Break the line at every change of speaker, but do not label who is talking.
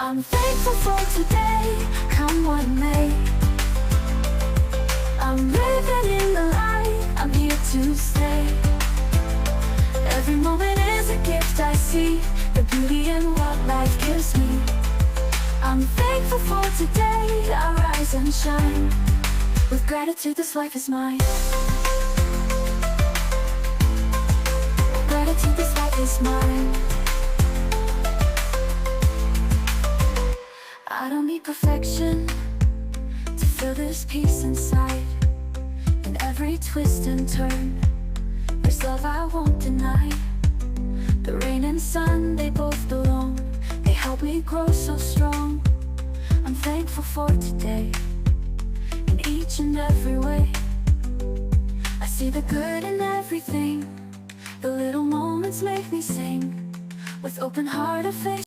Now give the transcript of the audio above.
I'm thankful for today, come what may. I'm living in the light, I'm here to stay. Every moment is a gift I see, the beauty in what life gives me. I'm thankful for today, I rise and shine. With gratitude this life is mine. Gratitude this life is mine. I don't need perfection to feel this peace inside. In every twist and turn, there's love I won't deny. The rain and sun, they both belong. They help me grow so strong. I'm thankful for today, in each and every way. I see the good in everything. The little moments make me sing. With open heart, I face